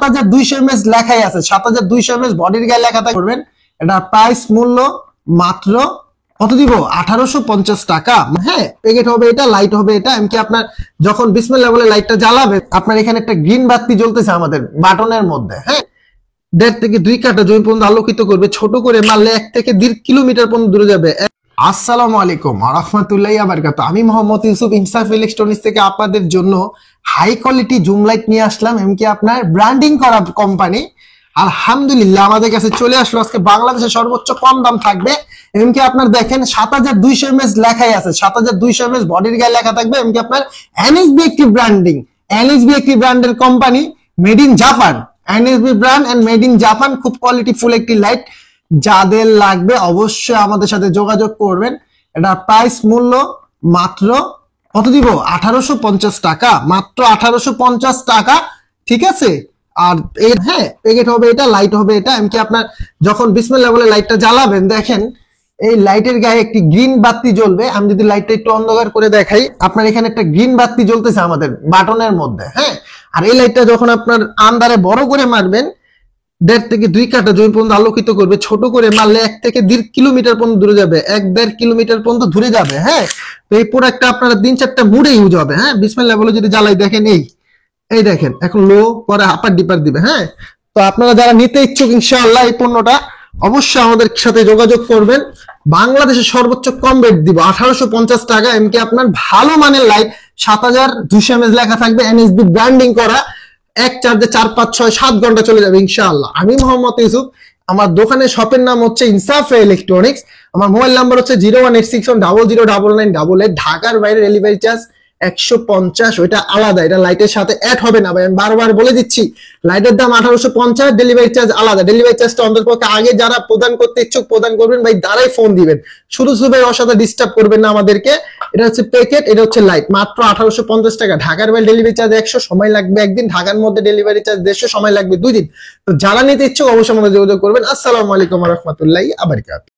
7200 mAh লেখাই আছে, 7200 mAh বডির গায়ে লেখা করবেন। এটা প্রাইস মূল্য মাত্র কত দিব? 1850 টাকা। হ্যাঁ, প্যাকেট হবে এটা, লাইট হবে এটা। এমনকি আপনার যখন বিসমিল্লাহ বলে লাইটটা জ্বালাবে, আপনার এখানে একটা গ্রিন বাতি জ্বলতেছে আমাদের বাটনের মধ্যে। হ্যাঁ, 1.5 থেকে 2 কাঠা জমি পর্যন্ত আলোকিত করবে। ছোট করে মারলে 1 থেকে 1.5 কিলোমিটার পর্যন্ত দূরে যাবে। আসসালামু আলাইকুম ওয়া রাহমাতুল্লাহি ওয়া বারাকাতুহু। আমি মোহাম্মদ ইউসুফ ইনসাফ ইলেকট্রনিক্স থেকে আপনাদের জন্য হাই কোয়ালিটি জুম লাইট নিয়ে আসলাম। এমনকি আপনার ব্র্যান্ডিং করা কোম্পানি। আলহামদুলিল্লাহ আমাদের কাছে চলে আসলো আজকে। বাংলাদেশের সর্বোচ্চ কম দাম থাকবে। এমনকি আপনার দেখেন 7200 mAh লেখাই আছে, 7200 mAh বডির গায়ে লেখা থাকবে। এমনকি আপনার এনএসবি একটি ব্র্যান্ডিং, এনএসবি একটি ব্র্যান্ডের company, made in Japan. NSB brand and made in Japan. খুব কোয়ালিটি ফুল একটি লাইট। যাদের লাগবে অবশ্যই আমাদের সাথে যোগাযোগ করবেন। এটা প্রাইস মূল্য মাত্র কত দিব? 1850 টাকা, মাত্র 1850 টাকা। ঠিক আছে। আর হ্যাঁ, প্যাকেট হবে এটা, লাইট হবে এটা। এমনকি আপনার যখন বিসমিল্লাহ বলে লাইটটা জ্বালাবেন, দেখেন এই লাইটের গায়ে একটি গ্রিন বাতি জ্বলবে। আমি যদি লাইটটা একটু অন্ধকার করে দেখাই, আপনার এখানে একটা গ্রিন বাতি জ্বলতেছে আমাদের বাটনের মধ্যে। হ্যাঁ, আর এই লাইটটা যখন আপনার আন্দারে বড় করে মারবেন, 1.5 থেকে 2 কাঠা জমি পর্যন্ত আলোকিত করবে। ছোট করে মারলে 1 থেকে 1.5 কিলোমিটার পর্যন্ত দূরে যাবে, 1-1.5 কিলোমিটার পর্যন্ত দূরে যাবে। হ্যাঁ, তো এই প্রোডাক্টটা আপনারা 3-4টা মুডে ইউজ হবে। হ্যাঁ, বিসমিল্লাহ বলে যদি জ্বালাই, দেখেন এই দেখেন এখন লো পরে আপার ডিপার দিবে। হ্যাঁ, তো আপনারা যারা নিতে ইচ্ছুক ইনশাআল্লাহ এই পণ্যটা অবশ্যই আমাদের সাথে যোগাযোগ করবেন। বাংলাদেশের সর্বোচ্চ কম রেট দিব 1850 টাকা। এমনকি আপনার ভালো মানের লাইট 7200 mAh লেখা থাকবে, এনএসবি ব্র্যান্ডিং করা। এক চার্জে 4-5-6-7 ঘন্টা চলে যাবে ইনশাআল্লাহ। আমি মোহাম্মদ ইউসুফ। আমার দোকানের শপের নাম হচ্ছে ইনসাফ ইলেকট্রনিক্স। আমার মোবাইল নাম্বার হচ্ছে 01861000088। ঢাকার বাইরে ডেলিভারি চার্জ 150, ওইটা আলাদা, এটা লাইটের সাথে অ্যাড হবে না ভাই। আমি বারবার বলে দিচ্ছি, লাইটের দাম 1850, ডেলিভারি চার্জ আলাদা। ডেলিভারি চার্জটা অন্ততপক্ষে আগে যারা প্রদান করতে ইচ্ছুক প্রদান করবেন ভাই, দ্বারাই ফোন দিবেন। শুধু শুধু ভাই অসাথে ডিস্টার্ব করবেন না আমাদেরকে। এটা হচ্ছে প্যাকেট, এটা হচ্ছে লাইট, মাত্র 1850 টাকা। ঢাকার বাইরে ডেলিভারি চার্জ 100, সময় লাগবে একদিন। ঢাকার মধ্যে ডেলিভারি চার্জ 150, সময় লাগবে 2 দিন। তো যারা নিতে ইচ্ছুক অবশ্যই আমাদের যোগাযোগ করবেন। আসসালামু আলাইকুম ওয়া রাহমাতুল্লাহি ওয়া বারাকাতুহু।